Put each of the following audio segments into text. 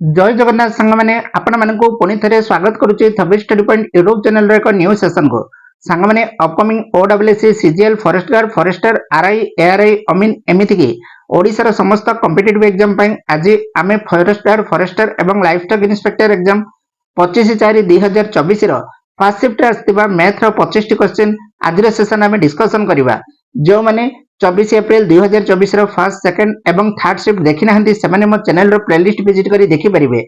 जय जगन्नाथ सांग मैंने आपण मानक पुणी थे स्वागत करुच्ची थबी स्टडी पॉइंट यूट्यूब चैनल एक न्यू सेशन को सांग मैंने upcoming OWSSC CGL forest guard forester RI ARI अमीन एमती की ओडिशार समस्त कॉम्पिटिटिव एग्जाम आज आम फॉरेस्ट गार्ड फॉरेस्टर एवं livestock inspector exam 25/4/2024 first shift आसथिबा मैथ रो 25 क्वेश्चन आज सेशन आम डिस्कशन करबा जो माने 24 एप्रिल 2024 रो फर्स्ट सेकंड एवं थर्ड शिफ्ट देखि नाहंती सेमाने मो चैनल रो प्लेलिस्ट विजिट करी देखि परिबे।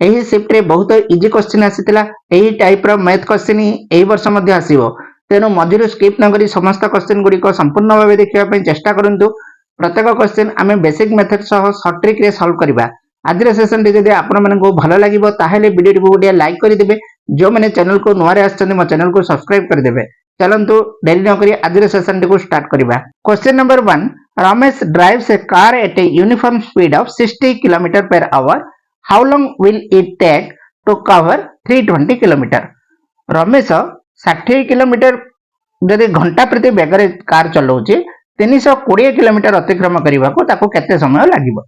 एही शिफ्ट रे बहुत इजी क्वेश्चन आसीतिला एही टाइप रो मैथ क्वेश्चन ही एही वर्ष मध्ये आसीबो तेनो मझिरु स्किप न करी समस्त क्वेश्चन गुडी को संपूर्ण भाबे देखिबा पई चेष्टा करंतु। प्रत्येक क्वेश्चन आमे बेसिक मेथड सह शॉर्ट ट्रिक रे सॉल्व करबा। आज रे सेशन रे जदि आपण मानकु भलो लागिबो ताहेले वीडियो को गुडिया लाइक करि देबे जो माने चैनल को नुवा रे आछन मो चैनल को सब्सक्राइब कर देबे। चलंतु डेरी न करी आज रे सेशन को स्टार्ट करबा। Question number 1 Ramesh drives a car at a uniform speed of 60 km per hour. How long will it take to cover 320 km? Ramesh 60 kilometre जदि घंटा प्रति बेगर कार चलाउछि 320 किलोमीटर अतिक्रम करबा को ताको केते समय लागिबो।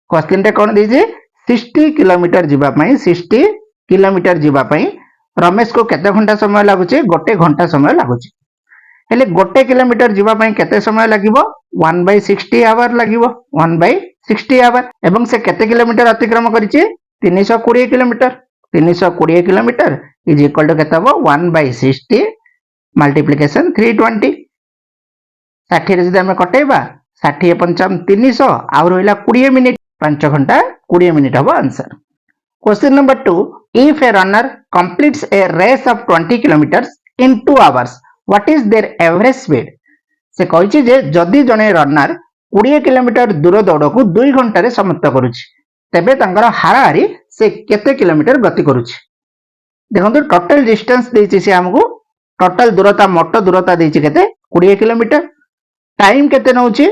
क्वेश्चन रे कोन दिजे 60 किलोमीटर जीवा पई 60 किलोमीटर जीवा पई रमेश को केते घंटा समय लागुछि गोटे घंटा समय लागुछि हेले गोटे किलोमीटर जीवा पई केते समय लागिबो 1/60 आवर लागिबो 1/60 आवर एवं से केते किलोमीटर अतिक्रम करिछि 320 kilometre 320 kilometre is equal to केते हो 1/60 मल्टीप्लिकेशन 320 60 रे जदि हम कटेबा 60 पंचाम 300 आ रहिला 20 मिनिट 5 घंटा 20 मिनिट हबो answer. Question number 2 if a runner completes a race of 20 kilometers in 2 hours what is their average speed? से कहिछि जे जदि जने रनर 20 किलोमीटर दूर दौड़ को 2 घंटा रे समाप्त करूछि तेबे तांकर हाराहारी से केते किलोमीटर गति करूछि। देखंतु टोटल डिस्टेंस देछि से हमकु टोटल दूरता मोट दूरता देछि केते 20 किलोमीटर टाइम केते नउछि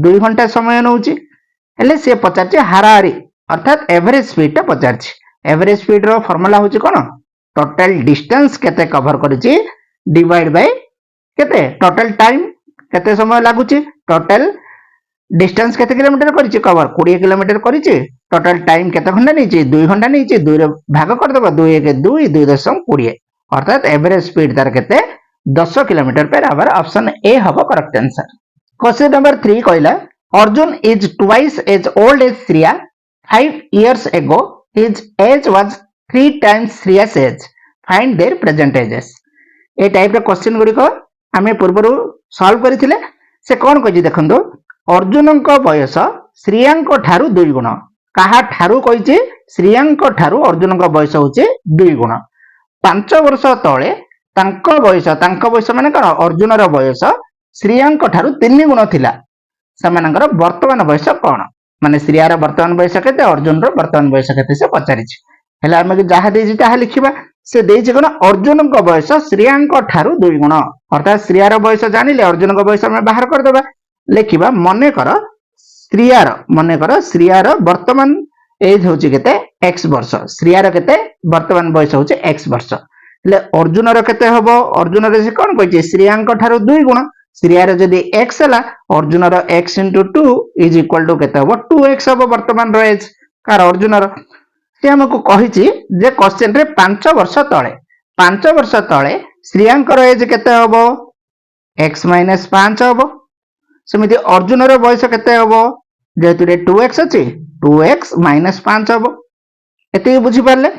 2 घंटा समय नउछि हेले से पचारछि हाराहारी अर्थात एवरेज स्पीड ता पचारछि। एवरेज स्पीड रो फार्मूला होछि कोन टोटल डिस्टेंस केते कवर करिछि डिवाइड बाय केते टोटल टाइम केते समय लागुछि टोटल डिस्टेंस केते किलोमीटर करिछि कवर 20 किलोमीटर करिछि टोटल टाइम केते घंटा नैछि 2 घंटा नैछि 2 रे भाग कर देबा 2 1 2 2.20 अर्थात एवरेज स्पीड तार केते 10 kilometre per hour option A हबो करेक्ट आंसर। क्वेश्चन नंबर 3 कहला Arjun is twice as old as Shriya 5 years ago his age was 3 times Shriya's age find their present ages। A type रे क्वेश्चन गुडी को आमे पूर्वरु solve करिथिले से कोन कहि देखंदो अर्जुन को बयस श्रियांक ठारू 2 गुण काहा ठारू कहिचे श्रियांक ठारू अर्जुन को बयस होचे 2 गुण 5 वर्ष तळे तांको बयस माने कोन अर्जुन रो बयस श्रियांक ठारू 3 गुण थिला समानकर वर्तमान बयस कोन माने श्रिया रो वर्तमान बयस केते अर्जुन रो वर्तमान बयस केते से पचारिछि हेला हम जहा देछि ताहा लिखिबा से देछि कोन अर्जुन को बयस श्रियांक ठारू 2 गुण अर्थात श्रिया रो बयस जानिले अर्जुन को बयस हम बाहर कर देबा लिखिबा मने कर श्रिया रो वर्तमान एज होछि केते x वर्ष श्रिया रो केते वर्तमान बयस होछि x वर्ष ले अर्जुन रो केते हबो अर्जुन रे से कोन कहिछि श्रियांक ठारू 2 गुण श्रिया रो जदी x हला अर्जुन रो x * 2 इज इक्वल टू केते हबो 2x हबो वर्तमान रो एज कार अर्जुन रो से हमकु कहिछि जे क्वेश्चन रे 5 वर्ष तळे श्रियांक रो एज केते हबो x - 5 हबो समिति अर्जुन रो बयस केते हबो जेतु रे 2x अछि 2x - 5 हबो एते बुझि पारले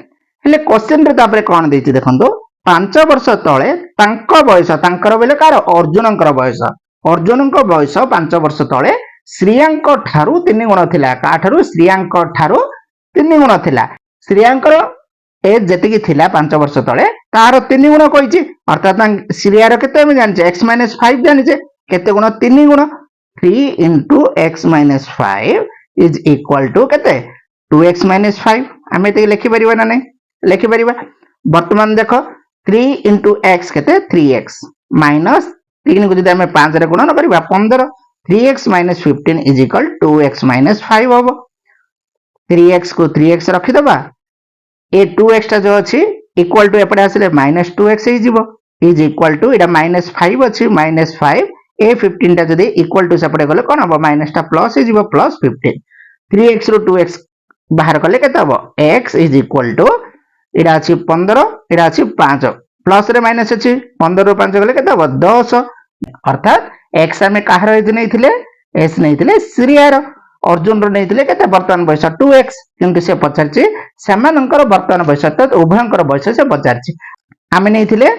हेले क्वेश्चन रे तापरे कोन देछि देखंतो 5 वर्ष तळे तांको बयस तांकर बेले कार अर्जुनकर बयस 5 वर्ष तळे श्रियांक ठारू 3 गुण थिला का ठारू श्रियांक ठारू 3 गुण थिला श्रियांकर एज जेति की थिला 5 वर्ष तळे तार 3 गुण कहिछि अर्थात श्रिया रो केते हम जानछे x - 5 जानछे केते गुण 3 गुण 3 * x - 5 इज इक्वल टू केते 2x - 5 हमें ते लिखि परिबा ना नै लिखि परिबा वर्तमान देखो 3 * x केते 3x माइनस 3 को जदि हम 5 रे गुणन करबा 15 3x - 15 इज इक्वल 2x - 5 हबो 3x को 3x रखि दबा ए 2x ता जो अछि इक्वल टू एपडे आसिले -2x हे जिवो इज इक्वल टू एटा -5 अछि -5 ए 15 ता जदि इक्वल टू सेपडे गले कोन हबो माइनस ता प्लस हे जिवो +15 3x रो 2x बाहर कले केते हबो x इज इक्वल टू एटा अछि 15 एटा अछि 5 प्लस रे माइनस अछि 15 रो 5 गले केते हबो 10 अर्थात x हमें काहर इज नैथिले s नैथिले श्रिया रो अर्जुन रो नैथिले केते वर्तमान बयस 2x किंतु से पचारछि समानंकर वर्तमान बयस अर्थात उभयंकर बयस से पचारछि आमे नैथिले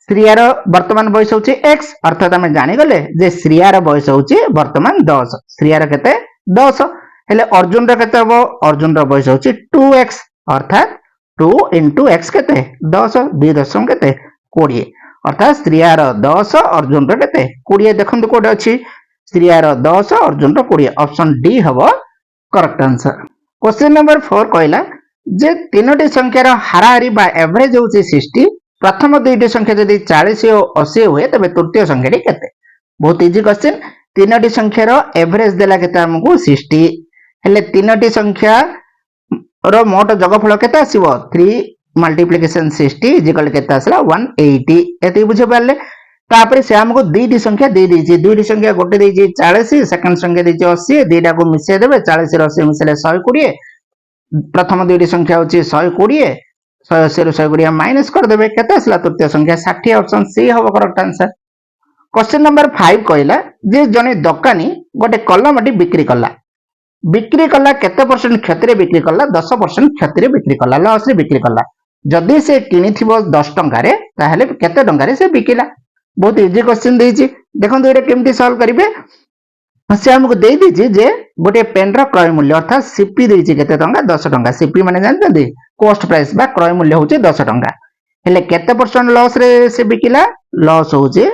श्रियार वर्तमान बयस होची x अर्थात आमे जानि गले जे श्रियार बयस होची वर्तमान 10 श्रियार केते 10 हेले अर्जुन रो केते हबो अर्जुन रो बयस होची 2x अर्थात 2 into x केते 10 2 दशम केते 20 अर्थात श्रियार 10 अर्जुन रो केते 20 देखंतु कोड अछि श्रियार 10 अर्जुन रो 20 ऑप्शन डी हबो करेक्ट आंसर क्वेश्चन नंबर 4 कहला जे तीनोटी संख्यार हाराहारी बा एवरेज होची 60 प्रथम दुईटी संख्या जदि 40 और 80 हुए तबे तृतीय संख्याटी केते बहुत इजी क्वेश्चन तीनोटी संख्यार एवरेज देला केते हमकु 60 हेले तीनोटी संख्या रो मोट जोगफल केते आसीबो 3 मल्टीप्लिकेशन 60 इक्वल केते आसला 180 एते बुझे पारले तापरे से हमको दुईटी संख्या दे देछि दुईटी संख्या गोटे देछि 40 सेकंड संख्या देछि 80 दुईटा को मिसे देबे 40 रो 80 मिसले 120 प्रथम दुईटी संख्या होछि 120 180 रो 120 माइनस कर देबे केते आसला तृतीय संख्या 60 ऑप्शन सी हबो करेक्ट आंसर क्वेश्चन नंबर 5 कहला जे जने दकानी गोटे कलमटी बिक्री कला केते परसेंट क्षति रे बिक्री कला 10% क्षति रे बिक्री कला लॉस रे बिक्री कला जदि से किनिथिबो 10 टंका रे ताहले केते टंका रे से बिकिला बहुत इजी क्वेश्चन देछि देखंतु एटा केमती सॉल्व करिवे से हमको दे दीजिए जे गोटे पेन रो क्रय मूल्य अर्थात सीपी देछि केते टंका 10 टंका सीपी माने जानते कॉस्ट प्राइस बा क्रय मूल्य होछि 10 टंका हेले केते परसेंट लॉस रे से बिकिला लॉस होछि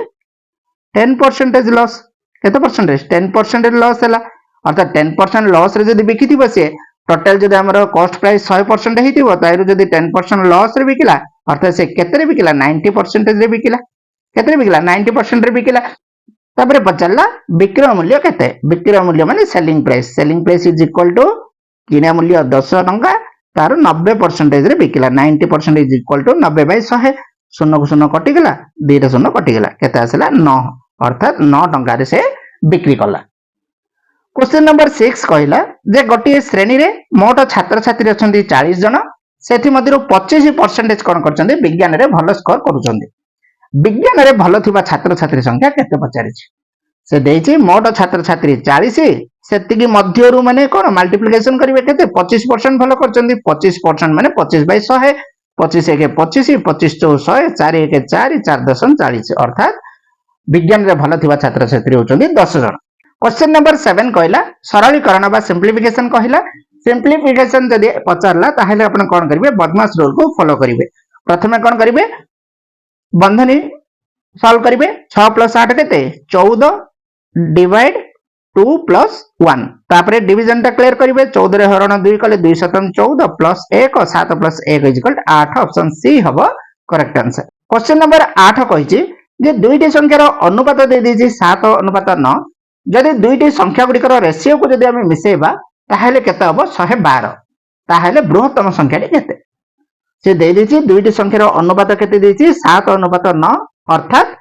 10% लॉस केते परसेंटेज 10% लॉस हला अर्थात 10% लॉस रे जदी बिकिथिबो से टोटल जदी हमरो कॉस्ट प्राइस 100% हेतिबो ताइरो जदी 10% लॉस रे बिकिला अर्थात से केते रे बिकिला 90% रे बिकिला केते रे बिकिला 90% रे बिकिला तापरे पचल्ला विक्रय मूल्य केते विक्रय मूल्य माने selling price is equal to किना मूल्य 10 टंका तार 90% रे बिकिला 90% इज इक्वल टू 90/100 शून्य को शून्य कटि गला 2 रे शून्य कटि गला केते आसला 9 अर्थात 9 टंका रे से बिक्री कला क्वेश्चन नंबर 6 कहला जे गोटे श्रेणी रे मोट छात्र छात्री अछंती 40 जन सेथि मध्यरु 25% कोन करचंदी विज्ञान रे भलो स्कोर करूचंदी विज्ञान रे भलो थिबा छात्र छात्री संख्या केते पचारिछि से देछि मोट छात्र छात्री 40 सेतिकी मध्यरु माने कोन मल्टीप्लिकेशन करिवे केते 25% भलो करचंदी 25% माने 25/100 25 1 25 25 2 100 4 1 4 4.40 अर्थात विज्ञान रे भलो थिबा छात्र छात्री होचंदी 10 जन क्वेश्चन नंबर 7 कहला सरलीकरण बा सिंप्लिफिकेशन कहला सिंप्लिफिकेशन जदि पचारला ताहेले आपण कोन करिवे बदमाश रूल को फॉलो करिवे प्रथमे कोन करिवे बंधनी सॉल्व करिवे 6 + 8 केते 14 डिवाइड 2 + 1 तापरे डिवीजन ता क्लियर करिवे 14 रे हरण 2 कले 2 7 14 + 1 7 + 1 = 8 ऑप्शन सी हबो करेक्ट आंसर क्वेश्चन नंबर 8 कहिछि जे दुईटी संख्यार अनुपात दे दिछि 7:9 जदि दुईटी संख्या गुड़िकर रेशियो को जदि आमे मिसेबा ताहेले केते हबो 112 ताहेले बृहत्तम संख्याटी केते से दे दिछि दुईटी संख्यार अनुपात केते दिछि 7:9 अर्थात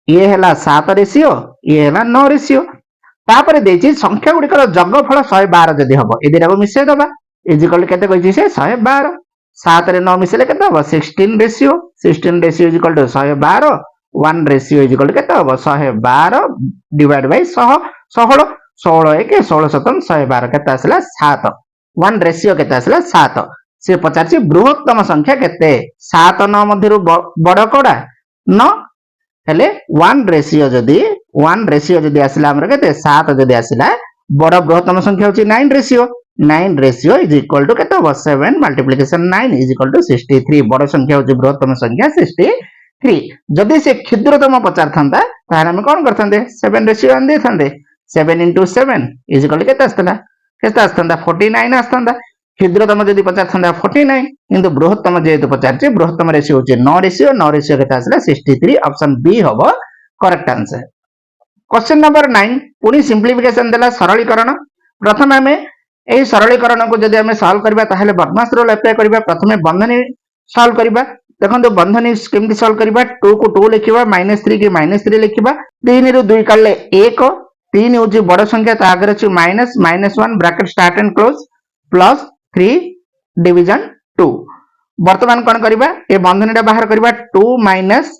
ये हला 7 रेशियो ये हला 9 रेशियो तापरे देछि संख्या गुड़िकर जोगफल 112 जदि हबो ए दिराको मिसे दबा इक्वल केते कहिछि से 112 7 रे 9 मिसेले केते हबो 16 ratio equal to 112 1 ratio equal केते हबो 112 डिवाइड बाय 100 16 16 1 16 7 112 केते आसला 7 1 रेशियो केते आसला 7 से पचारछि बृहत्तम संख्या केते 7 9 मध्यरु बड़ कोडा 9 हेले 1 रेशियो जदी आसला हमर केते 7 जदी आसला बड़ बृहत्तम संख्या होछि 9 रेशियो इज इक्वल टू केते हबो 7 मल्टीप्लिकेशन 9 इज इक्वल टू 63 बड़ संख्या होछि बृहत्तम संख्या 63 जदि से क्षुद्रतम पचार थांता ताहाले हम कोन करथांदे 7 रेशियो आन देथांदे 7 * 7 इज इक्वल केते आस्तला 49 आस्तंदा क्षुद्रतम जदि पचार थांदा 49 किंतु बृहत्तम जेतु पचारछि बृहत्तम रेशियो होछि 9 रेशियो केते आसला 63 ऑप्शन बी हबो करेक्ट आंसर क्वेश्चन नंबर 9 पुनी सिंप्लिफिकेशन देला सरलीकरण प्रथम हमें एही सरलीकरण को जदि हमें सॉल्व करबा ताहाले बदमाश रूल अप्लाई करबा प्रथमे बंधनी सॉल्व करबा देखो बंधनी केमती सॉल्व करबा 2 को 2 लिखिबा -3 की -3 लिखिबा 3 रो 2 काढले 1 3 होची बड़ संख्या ता आगे अछि -1 bracket start and close plus 3 division 2 वर्तमान कौन करबा ए बंधनीटा बाहर करबा 2 माइनस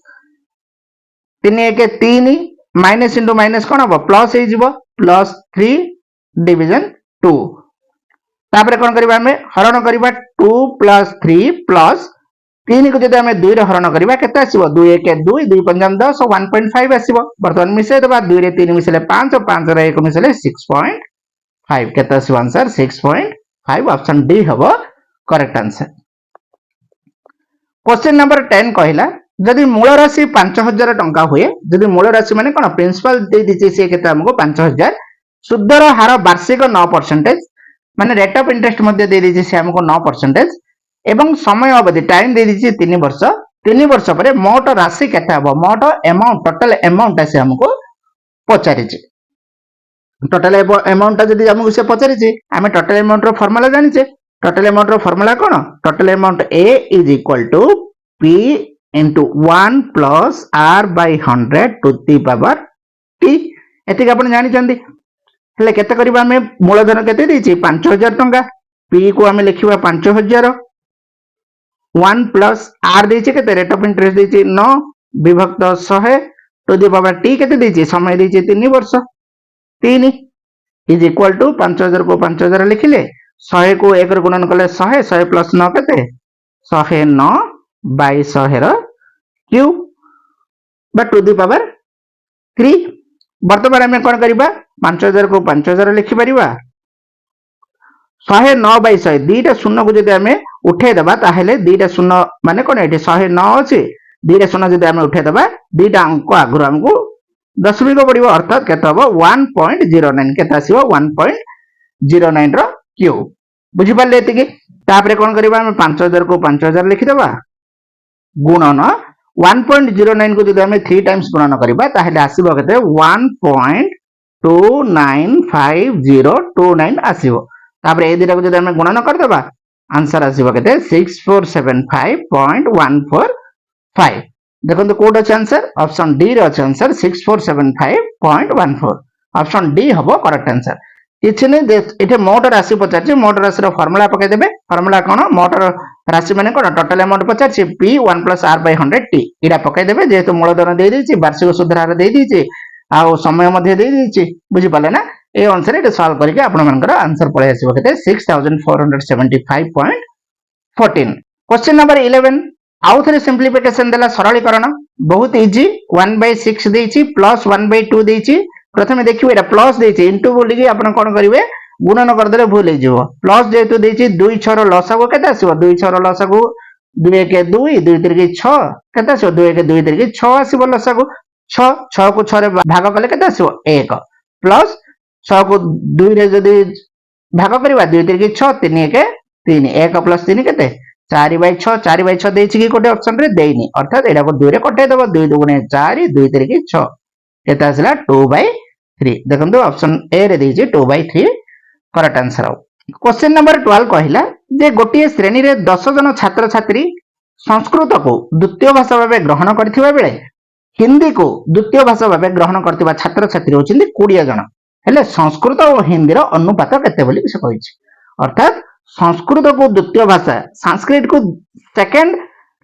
3 1 3 माइनस इंटू माइनस कौन हम प्लस हो प्लस 3 डिवीजन 2 तापर कौन करबा हमें हरण करबा 2 प्लस 3 प्लस 3 को जब आम 2 रे हरण करबा केते आसीबो 2 1 2 2 पंजाम 10 1.5 आसीबो वर्तमान मिसे दबा 2 रे 3 मिसले 5 और 5 रे 1 मिसले 6.5 केते आसीबो आंसर 6.5 ऑप्शन डी हबो करेक्ट आंसर। क्वेश्चन नंबर 10 कहला जदि मूल राशि 5000 टंका हुए जदि मूल राशि माने कोन प्रिंसिपल दे दिचे से केते हमको 5000 सुधर हार वार्षिक 9% माने रेट ऑफ इंटरेस्ट मध्ये दे दिचे से हमको 9% एवं समय अवधि टाइम दे दिचे 3 वर्ष पर मोट राशि केते हबो मोट अमाउंट टोटल अमाउंट से हमको पचारिचे टोटल अमाउंट जदि हमको से पचारिचे हमें टोटल अमाउंट रो फार्मूला जानिचे टोटल अमाउंट रो फार्मूला कोन total amount A is equal to P into 1 plus R by 100 to the power T एतिक आपण जानि चंदी हेले केते करबा हमें मूलधन केते देछि 5000 टंका P को हमें लिखिबा 5000 1 plus R देछि केते रेट ऑफ इंटरेस्ट देछि 9 विभक्त 100 टू द पावर T केते देछि समय देछि 3 वर्ष 3 इज इक्वल टू 5000 को 5000 लिखिले 100 को 1 रे गुणन कले 100 100 प्लस 9 केते 109 बाय 100 रो क्यूब बा टू द पावर 3 वर्तमान में कोन करबा 5000 को 5000 लिखि परिबा 109 बाय 100 दीटा शून्य को जदि हमें उठे दबा ताहेले दीटा शून्य माने कोन एठी 109 अछि दीटा शून्य जदि हमें उठे दबा दीटा अंक आगु हमको दशमिक पड़िबो अर्थात केते हबो 1.09 केते आसीबो 1.09 रो क्यूब बुझि पाले एतिकी तापरे कोन करबा हम 5000 को 5000 लिखि दबा गुणन 1.09 को जदि हमें 3 टाइम्स गुणन करबा ताहेले आसीबो केते 1.295029 आसीबो तापरे ए दिटा को जदि हमें गुणन कर दबा आंसर आसीबो केते 6475.145 देखंतु कोड अछि आंसर ऑप्शन डी रे अछि आंसर 6475.14 ऑप्शन डी हबो करेक्ट आंसर किछ नै एठे मोट राशि पचारछि मोट राशि रो फार्मूला पकै देबे फार्मूला कोन मोट राशि माने कोन टोटल अमाउंट पचारछि p 1 + r / 100 t इरा पकै देबे जेहेतु मूलधन दे दैछि वार्षिक सुध हार दे दैछि आ समय मध्ये दे दैछि बुझि पाले ना ए अनुसार एटा सॉल्व करके आपण मानकर आंसर पळे आसीबो केते 6475.14 क्वेश्चन नंबर 11 आउ थरे सिंपलीफिकेशन देला सरलीकरण बहुत इजी 1/6 देछि प्लस 1/2 देछि प्रथमे देखिबे एटा प्लस देछि इनटू बोली कि आपण कोन करिवे गुणन कर देले भूल हे जिवो प्लस जेतु देछि 2 6 रो लसागु केते आसीबो 2 6 रो लसागु 2 1 2 2 3 6 केते आसीबो 2 1 2 3 6 आसीबो लसागु 6 6 को 6 रे भाग कले केते आसीबो 1 प्लस 6 को 2 रे जदी भाग करबा 2 3 6 3 1 3 1 प्लस 3 केते 4/6 4/6 देछि कि कोटे ऑप्शन रे देइनी अर्थात एडा को 2 रे कटे देबो 2 2 4 2 3 6 केते आसला 2/3 देखंतु ऑप्शन ए रे देछि 2/3 करेक्ट आंसर हो क्वेश्चन नंबर 12 कहिला जे गोटिए श्रेणी रे 10 जन छात्र छात्री संस्कृत को द्वितीय भाषा भाबे ग्रहण करथिबा बेले हिंदी को द्वितीय भाषा भाबे ग्रहण करथिबा छात्र छात्री होचिंदी 20 जन हेले संस्कृत और हिंदी रो अनुपात केते बोली से कहिछि अर्थात संस्कृत को द्वितीय भाषा संस्कृत को सेकंड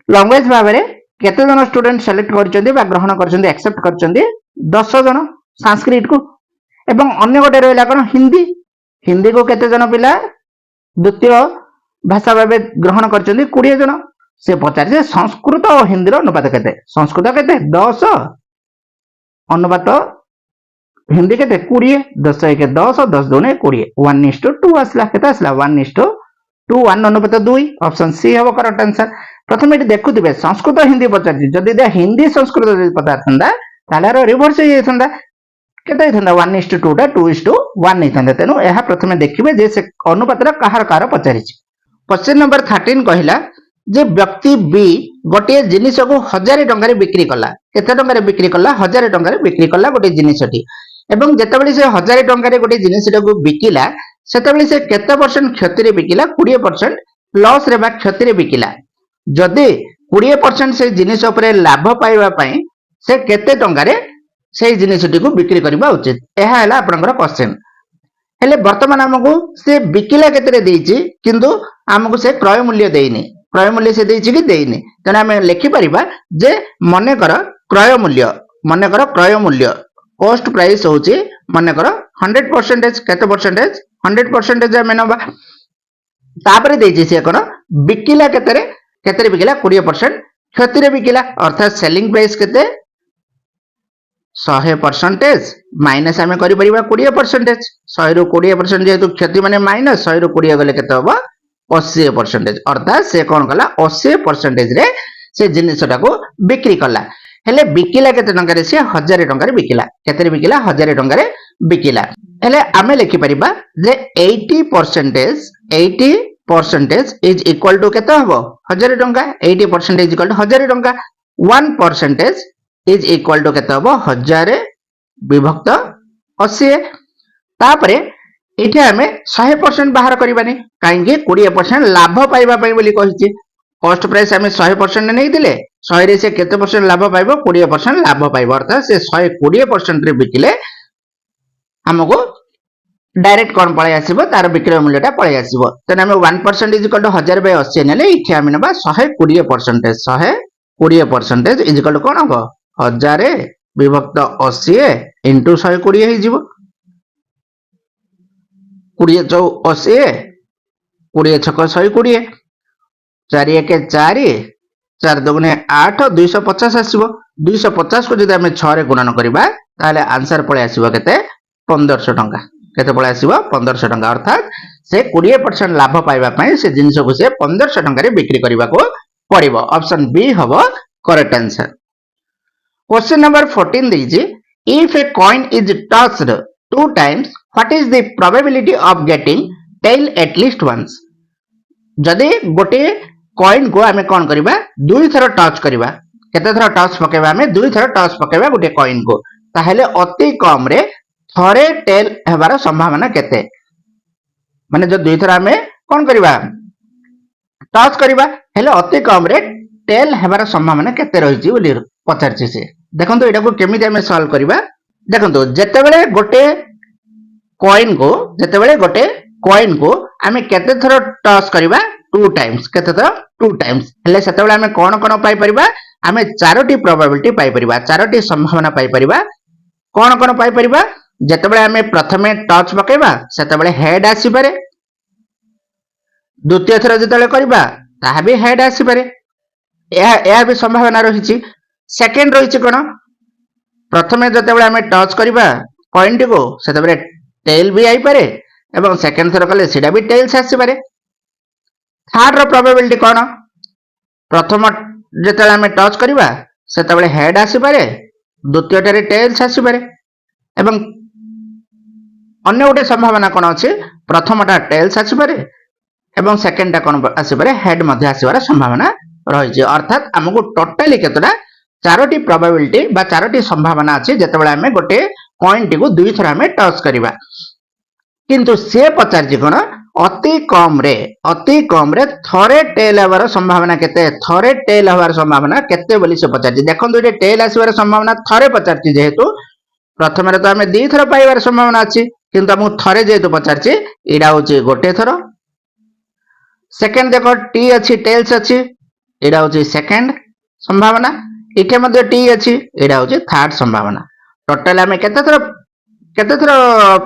लैंग्वेज भाबे केते जन स्टूडेंट सेलेक्ट करचंदी बा ग्रहण करचंदी एक्सेप्ट करचंदी 10 जन संस्कृत को एवं अन्य गोटे रहला कोन हिंदी हिंदी को केते जन पिला द्वितीय भाषा भाबे ग्रहण करचंदी 20 जन से पचार जे संस्कृत और हिंदी रो अनुपात केते संस्कृत केते 10 अनुपात हिंदी केते 20 10 1 10 10 2 20 1:2 आसला केते आसला 1:2 1 अनुपात 2 ऑप्शन सी हबो करेक्ट आंसर प्रथम एटी देखुथिबे संस्कृत हिंदी पचार जदी दे हिंदी संस्कृत जदी पता थंदा ताले रो रिवर्स हे थंदा केते थंदा 1:2 टा 2:1 नै थंदा तेनु एहा प्रथमे देखिबे जे से अनुपात रा कहार कहार पचारिछि क्वेश्चन नंबर 13 कहिला जे व्यक्ति बी गोटे जिनिस को 1000 टंका रे बिक्री कला केते टंका रे बिक्री कला 1000 टंका रे बिक्री कला गोटे जिनिसटी एवं जेतेबेले से 1000 टंका रे गोटे जिनिसटा को बिकिला सेतेबेले से केते परसेंट क्षति रे बिकिला 20% लॉस रे बा क्षति रे बिकिला जदि 20% से जिनिस उपरे लाभ पाइबा पई से केते टंका रे से जिनिसटी को बिक्री करबा उचित एहा हला आपनकर क्वेश्चन हेले वर्तमान हमको से बिकिला केते देइछि किंतु हमको से क्रय मूल्य देइनि क्रय मूल्य से देइछि कि देइनि तेना हम लिखि परिबा जे मने कर क्रय मूल्य कॉस्ट प्राइस होछि मने कर 100% केते परसेंटेज 100% हम नबा तापरे देइछि से कोन बिकिला केते बिकिला 20% क्षति रे बिकिला अर्थात सेलिंग प्राइस केते 100% माइनस आम कर 20% 100 रु 20% जेहेतु क्षति माने माइनस 100 रु 20 गले केते होबो 80% अर्थात से कौन कला 80% रे से जिनिसटा को बिक्री कला हेले बिकिला केते टंका रे से 1000 टंका रे बिकिला केते बिकिला 1000 टंका रे बिकिला हेले आमे लिखि परिबा जे 80% इज इक्वल टू केते होबो 1000 टंका 80% इज इक्वल टू 1000 टंका 1% इज इक्वल टू केते होबो 1000 विभक्त 80 तापरे एठी हमें 100% बाहर करबानी काहेकि 20% लाभ पाइबा पई बोली कहिछि कॉस्ट प्राइस हमें 100% नै दिले 100 रे से केते परसेंट लाभ पाइबो 20% लाभ पाइबो अर्थात से 120% रे बिकिले हमको डायरेक्ट कोन पळे आसीबो तार बिक्रय मूल्यटा पळे आसीबो तने हमें 1% इज इक्वल टू 1000 बाय 80 नेले इठी हमें नबा 120% इज इक्वल टू कोन हो 1000 विभक्त 80 इंटू 120 हे जीवो 20 चौ 80 20 छक 120 4 1 4 4 दुगुने 8 250 आसीबो 250 को जदि हमें 6 रे गुणन करबा ताले आंसर पळे आसीबो केते 1500 टंका केते पळे आसीबो 1500 टंका अर्थात से 20% लाभ पाइबा पई से जिंस को से 1500 टंका रे बिक्री करबा को पड़िबो ऑप्शन बी हबो करेक्ट आंसर क्वेश्चन नंबर 14 दीजिए if a coin is touched 2 times what is the probability of getting tail at least once जदि गोटे कॉइन को हमें कौन करबा दुई थर टच करबा केते थर टच पकेबा हमें दुई थर टच पकेबा गोटे कॉइन को ताहेले अति कम रे थरे टेल हेबार संभावना केते माने जो दुई थर हमें कौन करबा टच करबा हेले अति कम रे टेल हेबार संभावना केते रहिछि बोली पचारछि से देखंतु एटा को केमिति हमें सॉल्व करबा देखंतु जेतेबेले गोटे कॉइन को हमें केते थर टच करबा 2 times केते थर 2 times हेले सेतेबेले हमें कोन कोन पाई परिबा हमें चारोटी प्रोबेबिलिटी पाई परिबा चारोटी संभावना पाई परिबा कोन कोन पाई परिबा जेतेबेले हमें प्रथमे टच पकेबा सेतेबेले हेड आसी पारे द्वितीय थर जेतेबेले करबा ताहा भी हेड आसी पारे यह भी संभावना रहिछि सेकंड रहिछि कोन प्रथमे जेतेबेले हमें टच करबा कॉइन टी को सेतेबेले टेल भी आई पारे एवं सेकंड थर कले सिडा भी टेल्स आसी पारे थर्ड रो प्रोबेबिलिटी कोन प्रथम जेतेबेले हमें टच करबा सेतेबेले हेड आसी पारे द्वितीय टारे टेल्स आसी पारे एवं अन्य गोटे संभावना कोन अछि प्रथमटा टेल्स आसी पारे एवं सेकंड टा कोन आसी पारे हेड मध्य आसीबार संभावना रहिछि अर्थात हमको टोटली केतडा चारोटी प्रोबेबिलिटी बा चारोटी संभावना अछि जेतेबेले हमें गोटे कॉइन टी को दुई थर हमें टच करबा किंतु से पचारछि कोन अति कम रे थरे टेल हबार संभावना केते थरे टेल हबार संभावना केते बोली से पचारछि देखंतु ए टेल आसीबार संभावना थरे पचारछि जेहेतु प्रथम रे तो हमें दुई थर पाइबार संभावना अछि किंतु हमहु थरे जेहेतु पचारछि एडा होछि गोटे थर सेकंड देखो टी अछि टेल्स अछि एडा होछि सेकंड संभावना इथे मध्ये टी अछि एडा होछि थर्ड संभावना टोटल हमें केते थर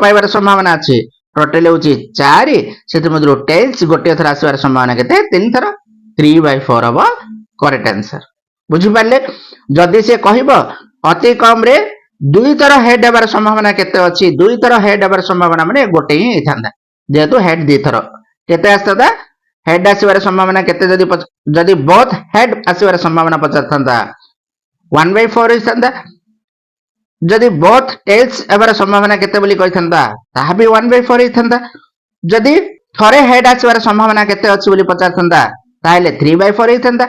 पाइबार संभावना अछि टोटल होछि 4 सेते मध्ये टेल्स गोटे थर आसीबार संभावना केते 3 थर 3/4 हबो करेक्ट आंसर बुझि पाले जदी से कहबो अति कम रे दुई थर हेड हेबार संभावना केते अछि दुई थर हेड हेबार संभावना माने गोटे ही थांदा जेतु हेड दी थर केते आस्ता हेड आसीबार संभावना केते जदी बोथ हेड आसीबार संभावना 50 थांदा 1/4 हिसांदा जदी बोथ टेल्स एबार संभावना केते बोली कहि थांदा ताहा भी 1/4 हिसांदा जदी थरे हेड आसीबार संभावना केते अछि बोली 50 थांदा ताहेले 3/4 हिसांदा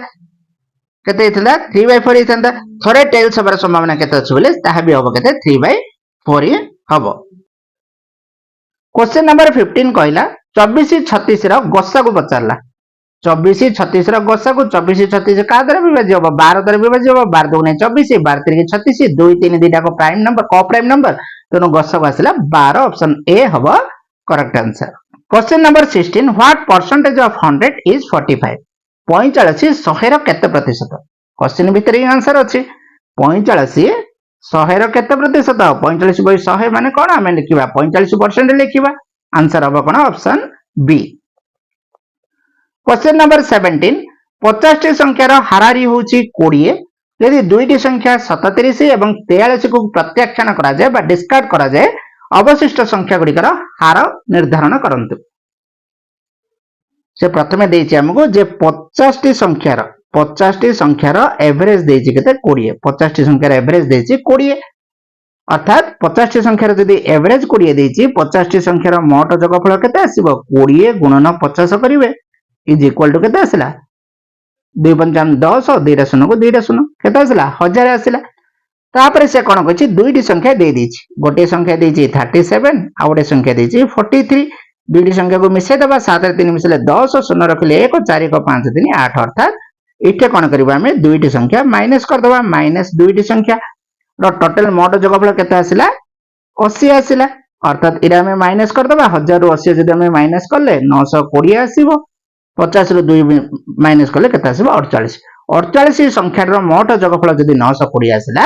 केते हिसांदा 3/4 हिसांदा थरे टेल्स एबार संभावना केते अछि बोली ताहा भी होबो केते 3/4 हबो क्वेश्चन नंबर 15 कहला 24 36 रो गसा को पचारला 24 36 रो गसा को 24 36 का द्वारा विभाज्य होबो 12 द्वारा विभाज्य होबो 12 दुने 24 12 3 36 2 3 2टा को प्राइम नंबर को प्राइम नंबर तेनो गसा को आसला 12 ऑप्शन ए हबो correct answer. Question number 16 what percentage of 100 is 45 45 100 रो केते प्रतिशत क्वेश्चन भीतर ही आंसर अछि 45 100 रो केते प्रतिशत 45 by 100 माने कोन आमे लिखिबा 45% लिखिबा आंसर हबो कोन ऑप्शन बी। क्वेश्चन नंबर 17 50 टी संख्यार हारारी होची 20 यदि दुईटी संख्या 37 एवं 43 को प्रत्याख्यान करा जाए बा डिस्कार्ड करा जाए अवशिष्ट संख्या गुड़िकर हार निर्धारण करंतु। से प्रथमे देछि हमको जे 50 टी संख्यार एवरेज देछि केते 20 50 टी संख्यार एवरेज देछि 20 अर्थात 50 टी संख्यार यदि एवरेज 20 देछि 50 टी संख्यार मोट जोगफल केते आसीबो 20 गुणन 50 करिवे इज इक्वल टू केते आसिला 2 पंचाम 10 और 2 शून्य को 2 शून्य केते आसिला 1000 आसिला। तापर से कोन कहछि दुईटी संख्या दे देछि गोटे संख्या देछि 37 आ गोटे संख्या देछि 43 दुईटी संख्या को मिसे दबा 7 रे 3 मिसले 10 शून्य रखले 1 4 को 5 3 8 अर्थात इथे कोन करबा हमें दुईटी संख्या माइनस कर दबा माइनस दुईटी संख्या रो टोटल मोट जोगफल केते आसिला 80 आसिला अर्थात इरा हमें माइनस कर दबा 1000 रो 80 जदि हमें माइनस करले 920 आसीबो 50 रो 2 माइनस करले केते आसीबो 48 48 संख्या रो मोट जोगफल जदि 920 आसिला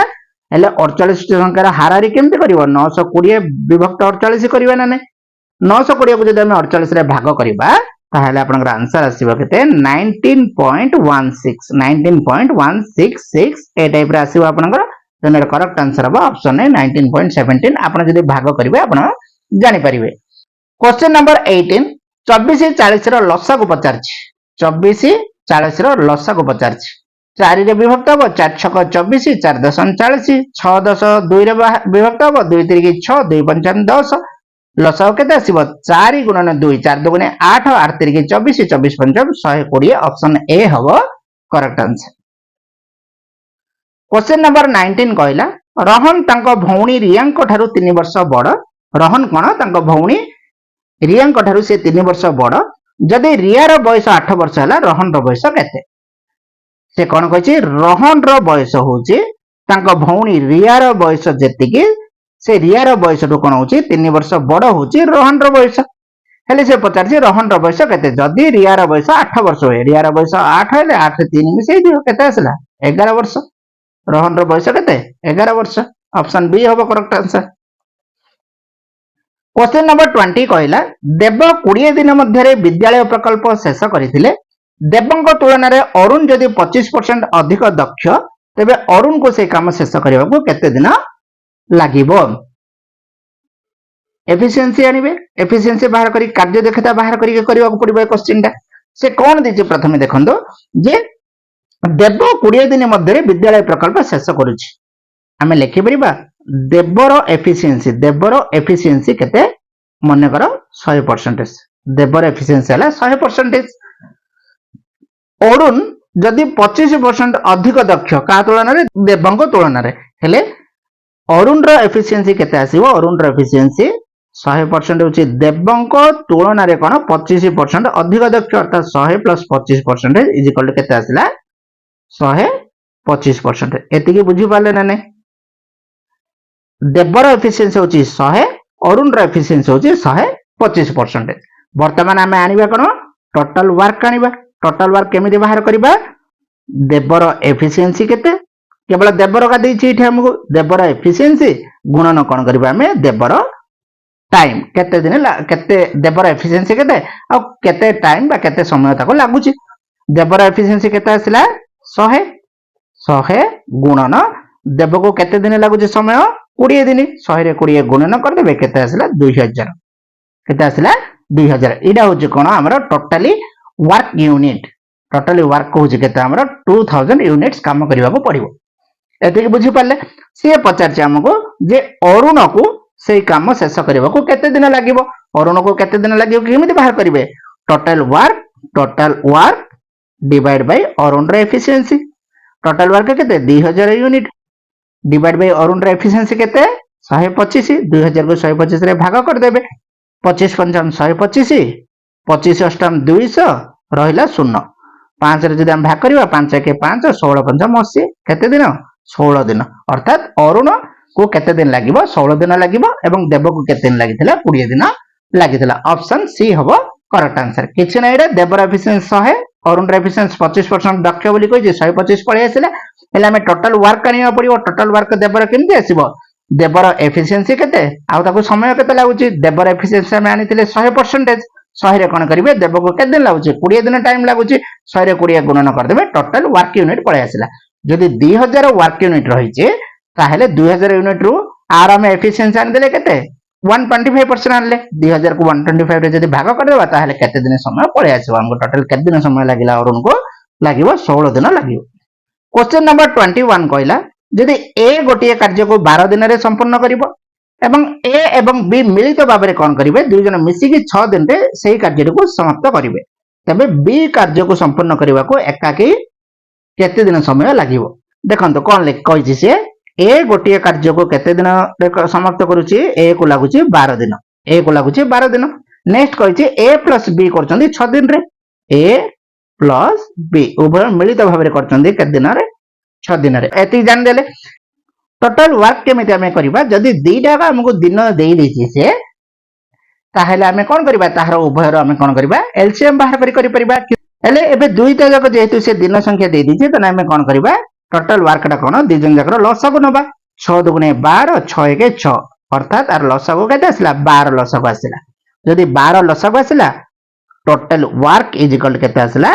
हेले 48 संख्यार हारारी केमते करिवो 920 विभक्त 48 करिवा ना नै 920 को जदि हम 48 रे भाग करिबा ताहेले आपनकर आंसर आसीबो केते 19.16 ए टाइप रे आसीबो आपनकर जनर करेक्ट आंसर हबो ऑप्शन ए 19.17 आपन जदि भाग करिवे आपन जानि परिबे। क्वेश्चन नंबर 18 24 40 रो लसा को पचारछि 24 40 रो लसा को पचारछि 4 रे विभक्त हबो 4 6 24 4 10 40 6 10 2 रे विभक्त हबो 2 3 6 2 5 10 लसाओ केते आसीबो 4 गुणन 2 4 2 गुणे 8 8 3 24 24 5 120 ऑप्शन ए हबो करेक्ट आंसर। क्वेश्चन नंबर 19 कहला रोहन तांको भौणी रियांको ठारू 3 वर्ष बड़ रोहन कोन तांको भौणी रियांको ठारू से 3 वर्ष बड़ जदि रिया रो बयस 8 वर्ष हला रोहन रो बयस केते से कोन कहछि रोहन रो बयस होछि तांको भौणी रिया रो बयस जेतिकी से रिया रो बयस रो कोन होछि 3 वर्ष बड़ होछि रोहन रो बयस हेले से पचारछि रोहन रो बयस केते जदि रिया रो बयस 8 वर्ष होय रिया रो बयस 8 हेले 8 रे 3 मिसै दियो केते आसला 11 वर्ष रोहन रो बयस केते 11 वर्ष ऑप्शन बी हबो करेक्ट आंसर। क्वेश्चन नंबर 20 कहला देव 20 दिन मध्य विद्यालय प्रकल्प शेष करथिले देवंक तुलन रे अरुण जदि 25% अधिक दक्ष तेबे अरुण को से काम शेष करबा को केते दिन लागिबो एफिशिएंसी आनिबे एफिशिएंसी बाहर करी कार्य दक्षता बाहर करी करबा को पड़िबो क्वेश्चन टा से कोन दिजे प्रथमे देखंदो जे देव 20 दिन मध्य विद्यालय प्रकल्प शेष करूछि आमे लिखि परिबा देवरो एफिशिएंसी केते मने करो 100% देवरो एफिशिएंसी हला 100% अरुण जदि 25% अधिक दक्ष का तुलन रे देवंक तुलन रे हेले अरुण रो एफिशिएंसी केते आसीबो अरुण रो एफिशिएंसी 100% होची देवंक तुलन रे कोन 25% अधिक दक्ष अर्थात 100 + 25% इज इक्वल टू केते आसिला 125% एतिकी बुझी पाले ना नै देवर एफिशिएंसी होची 100 अरुण रो एफिशिएंसी होची 125%। वर्तमान आमे आनिबा कोन टोटल वर्क आनिबा टोटल वर्क केमिति बाहर करिबा देवर एफिशिएंसी केते केवल देवर का देछि इथे हमको देवर एफिशिएंसी गुणन कोन करिबा हमें देवर टाइम केते दिन केते देवर एफिशिएंसी केते आ केते टाइम बा केते समय ताको लागुची देवर एफिशिएंसी केते आसिला 100 गुणन देव को केते दिन लागुची समय 20 दिन 100 रे 20 गुणन कर देबे केते आसिला 2000 केते आसिला 2000 इडा होची कोन हमर totally work unit totally work होची केते हमर 2000 यूनिट्स काम करबा को पड़िबो एते बुझी पाले से पचारछि हमको जे अरुण को सेई काम शेष करबा को केते दिन लागिबो अरुण को केते दिन लागिबो केमिति बाहर करिवे total work divide by Arun रे एफिशिएंसी टोटल वर्क केते 2000 यूनिट डिवाइड बाय अरुण रे एफिशिएंसी केते 125 2000 को 125 रे भाग कर देबे 25 पंचाम 125 25 अष्टम 200 रहिला 0 5 रे जदि हम भाग करबा 5 के 5 16 पंचाम 80 केते दिन 16 दिन अर्थात अरुण को केते दिन लागिबो 16 दिन लागिबो एवं देव को केते दिन लागिथिला 20 दिन लागितला ऑप्शन सी हबो करेक्ट आंसर किछि नै रे देवर एफिशिएंसी 100 अरुण एफिशिएंसी 25% दक्ष बोली कहि 125 पळे आसिला हेले हमें टोटल वर्क कनिया पड़िबो टोटल वर्क देवर केमति आसीबो देवर एफिशिएंसी केते आ ताको समय केते लागुची देवर एफिशिएंसी हमें आनिथिले 100% 100 रे कोन करिवे देव को केते दिन लागुची 20 दिन टाइम लागुची 100 रे 20 गुणन कर देबे टोटल वर्क यूनिट पळे आसिला जदि 2000 वर्क यूनिट रहिचे ताहेले 2000 यूनिट रु आर हमें एफिशिएंसी आन देले केते 125% आनले 2000 को 125 रे जदि भाग कर देबा ताहेले केते दिन समय पळे आसीबो हमको टोटल केते दिन समय लागिला अरुण को लागिवो 16 दिन लागिवो क्वेश्चन नंबर 21 कहला जदि ए गोटे कार्य को 12 दिन रे संपूर्ण करिवो एवं ए एवं बी मिलित भाबरे कोन करिवे दुई जन मिसिकी 6 दिन रे सेही कार्य को समाप्त करिवे तबे बी कार्य को संपूर्ण करिवा को एकाकी केते दिन समय लागिवो देखंतो कोन ले कहिछि से ए गोटे कार्य को केते दिन रे समाप्त करूची ए को लागुची 12 दिन ए को लागुची 12 दिन नेक्स्ट कहिछि ए प्लस बी करचंदी 6 दिन रे ए प्लस बी उभय मिलित भाबरे करचंदी केते दिन रे 6 दिन रे एति जान देले टोटल वर्क केमिति हमें करिबा जदि दुईटा का हमको दिन देई देछि से ताहेले हमें कोन करिबा ताहार उभय रो हमें कोन करिबा एलसीएम बाहर करि परिबा हेले एबे दुईटा जक जेहेतु से दिन संख्या देई दिछि त हमें कोन करिबा टोटल वर्क टा कोन दुई जन जकर लसगु नबा 6 दुगुणे 12 6 1 6 अर्थात आर लसगु केते आसिला 12 लसगु आसिला जदि 12 लसगु आसिला टोटल वर्क इज इक्वल केते आसिला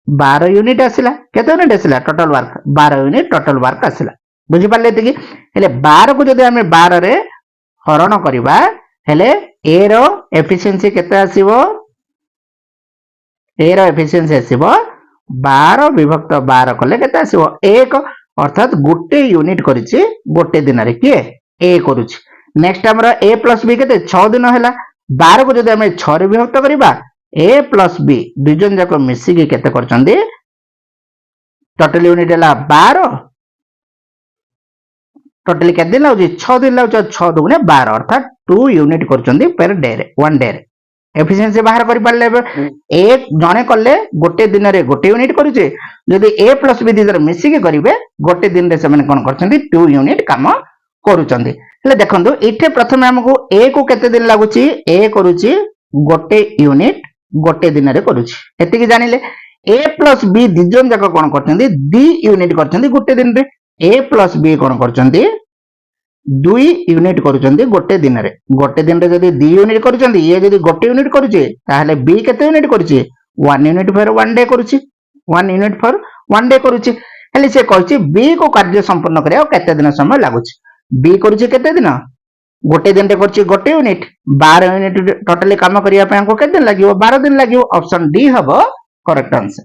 12 यूनिट आसिला केते यूनिट आसिला total work 12 unit total work आसिला बुझि पाले कि हेले 12 को जदि हमें 12 रे हरण करिबा हेले ए रो एफिशिएंसी केते आसीबो ए रो एफिशिएंसी आसीबो 12 विभक्त 12 कले केते आसीबो 1 अर्थात गोटे यूनिट करिछि गोटे दिन रे के ए करूछि नेक्स्ट हमरा ए प्लस बी केते 6 दिन हैला 12 को जदि हमें 6 रे विभक्त करिबा ए प्लस बी दुई जन जाको मिसी के केते करचंदी टोटल यूनिट हैला 12 टोटली केते दिन लाउची 6 दिन लाउची 6 दुगुणे 12 अर्थात 2 यूनिट करचंदी पर डे रे वन डे रे एफिशिएंसी बाहर करि पाले एक जने करले गोटे दिन रे गोटे यूनिट करूचे जदि ए प्लस बी दिजर मिसी के करिवे गोटे दिन रे से माने कोन करचंदी 2 यूनिट काम करूचंदी हेले देखंतु इथे प्रथमे हमको ए को केते दिन लागुची ए करूची गोटे यूनिट गोटे दिन रे करूची एति कि जानिले ए प्लस बी दिजन जाक कोन करचंदी 2 यूनिट करचंदी गोटे दिन रे ए प्लस बी कोन करचंदी 2 यूनिट करूचंदी गोटे दिन रे जदि 2 यूनिट करूचंदी ये जदि गोटे यूनिट करूचे ताहले बी केते यूनिट करूचे 1 यूनिट फॉर 1 डे करूची 1 यूनिट फॉर 1 डे करूची हेले से कहछि बी को कार्य संपूर्ण करिया केते दिन समय लागुची बी करूचे केते दिन गोटे दिन रे करूची गोटे यूनिट 12 यूनिट टोटली काम करिया पे हमको केते दिन लागिवो 12 दिन लागिवो ऑप्शन डी हबो करेक्ट आंसर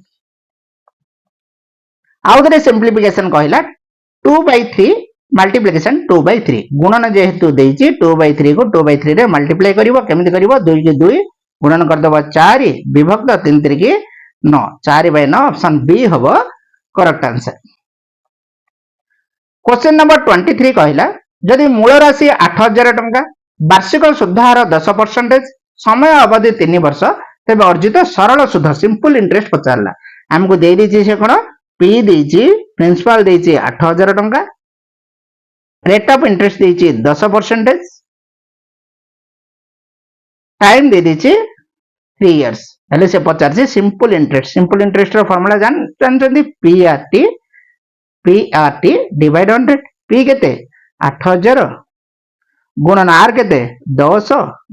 आउदरे सिंपलीफिकेशन कहला 2/3 मल्टीप्लिकेशन 2/3 गुणन जेहेतु देइची 2/3 को 2/3 रे मल्टीप्लाई करिवो केमिति करिवो 2 के 2 गुणन कर दबो 4 विभक्त 3 3 के 9 4/9 ऑप्शन बी हबो करेक्ट आंसर क्वेश्चन नंबर 23 कहला जदि मूल राशि 8000 टंका वार्षिक सुध हार 10% समय अवधि 3 वर्ष तेबे अर्जित सरल सुध सिंपल इंटरेस्ट पचारला हमको दे दीची से कोन पी देइची प्रिंसिपल देइची 8000 टंका रेट ऑफ इंटरेस्ट देइची 10% टाइम दे दीची 3 इयर्स हेले से पचार से सिंपल इंटरेस्ट रो फार्मूला जानचंदी पीआरटी डिवाइड 100 पी केते 8000 गुणन आर केते 10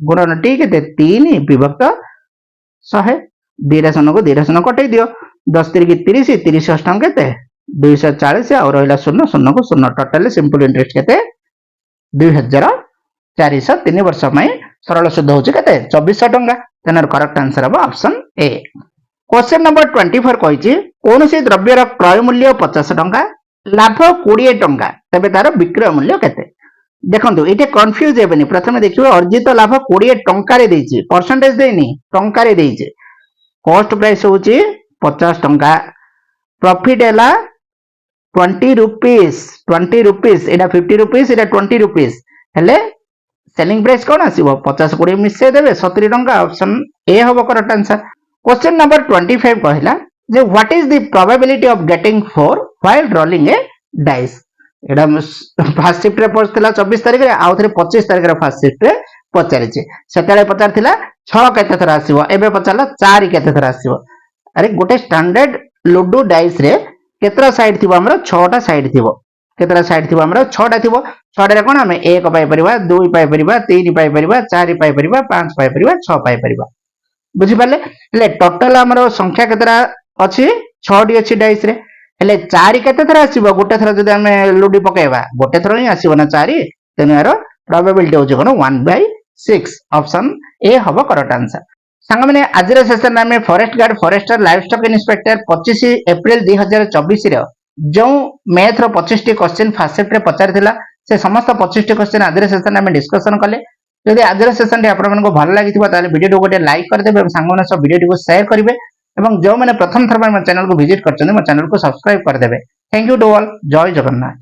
गुणन टी केते 3 विभक्त 100 दिरासन को दिरासन कटै दियो 10 3 की 30 30 अष्टम केते 240 और रहला 0 0 को 0 टोटल सिंपल इंटरेस्ट केते 2403 वर्ष में सरल सुध होचे केते 2400 टंका तेनर करेक्ट आंसर अब ऑप्शन ए क्वेश्चन नंबर 24 कहिछि कोनोसी द्रव्यर क्रय मूल्य 50 टंका लाभ 20 टंका तबे तार विक्रय मूल्य केते देखंतु इटे कंफ्यूज हेबेनी प्रथमे देखिबो अर्जित लाभ 20 टंका रे देइछि परसेंटेज देइनी टंका रे देइछि कॉस्ट प्राइस होची 50 टंका प्रॉफिट हैला 20 रुपीस एटा 50 रुपीस एटा 20 रुपीस हेले सेलिंग प्राइस कोन आसीबो 50 20 मिसे देबे 70 टंका ऑप्शन ए हबो करेक्ट आंसर क्वेश्चन नंबर 25 कहला जे what is the probability of getting 4 while rolling a dice एटा फर्स्ट शिफ्ट रे पड़तला 24 तारिख रे आउ थरे 25 तारिख रे फर्स्ट शिफ्ट रे ପଚାରିଛି। ସେତେବେଳେ ପଚାରିଥିଲା 6 କେତେ ଥର ଆସିବ, ଏବେ ପଚାରିଲା 4 କେତେ ଥର ଆସିବ। ଆରେ ଗୋଟେ ଷ୍ଟାଣ୍ଡାର୍ଡ ଲୁଡୁ ଡାଇସ୍ ରେ କେତେଟା ସାଇଡ୍ ଥିବ ଆମର 6ଟା ସାଇଡ୍ ଥିବ। କେତେଟା ସାଇଡ୍ ଥିବ ଆମର 6ଟା ଥିବ। 6ଟାରେ କ'ଣ ଆମେ 1 ପାଇପାରିବା, 2 ପାଇପାରିବା, 3 ପାଇପାରିବା, 4 ପାଇପାରିବା, 5 ପାଇପାରିବା, 6 ପାଇପାରିବା। ବୁଝିପାରିଲେ? ହେଲେ ଟୋଟାଲ ଆମର ସଂଖ୍ୟା କେତେଟା ଅଛି? 6ଟି ଅଛି ଡାଇସ୍ ରେ। ହେଲେ 4 କେତେ ଥର ଆସିବ? ଗୋଟେ ଥର ଯଦି ଆମେ ଲୁଡୁ ପକେଇବା ଗୋଟେ ଥର ହିଁ ଆସିବ ନା 4। ତେଣୁ ଏହାର ପ୍ରୋବାବିଲିଟି ହେଉଛି କ'ଣ? 1/6। ଅପସନ୍ ଏ ହବ କରେକ୍ଟ ଆନ୍ସର। ସାଙ୍ଗମାନେ ଆଜିର ସେସନରେ ଆମେ forest guard, forester, live stock inspector 25 April 2024 ର ଯେଉଁ ମ୍ୟାଥର 25ଟି କ୍ୱେଶ୍ଚିନ୍ ଫାର୍ଷ୍ଟ ଶିଫ୍ଟରେ ପଚାରିଥିଲା ସେ ସମସ୍ତ 25ଟି କ୍ୱେଶ୍ଚିନ୍ ଆଜିର ସେସନରେ ଆମେ ଡିସ୍କସନ କଲେ। ଯଦି ଆଜିର ସେସନଟି ଆପଣମାନଙ୍କୁ ଭଲ ଲାଗିଥିବ ତାହେଲେ ଭିଡ଼ିଓଟିକୁ ଗୋଟେ ଲାଇକ୍ କରିଦେବେ ଏବଂ ସାଙ୍ଗମାନଙ୍କ ସହ ଭିଡ଼ିଓଟିକୁ ସେୟାର କରିବେ ଏବଂ ଯେଉଁମାନେ ପ୍ରଥମ ଥର ପାଇଁ ମୋ ଚ୍ୟାନେଲକୁ ଭିଜିଟ୍ କରିଛନ୍ତି ମୋ ଚ୍ୟାନେଲକୁ ସବସ୍କ୍ରାଇବ କରିଦେବେ। Thank you to all. ଜୟ ଜଗନ୍ନାଥ।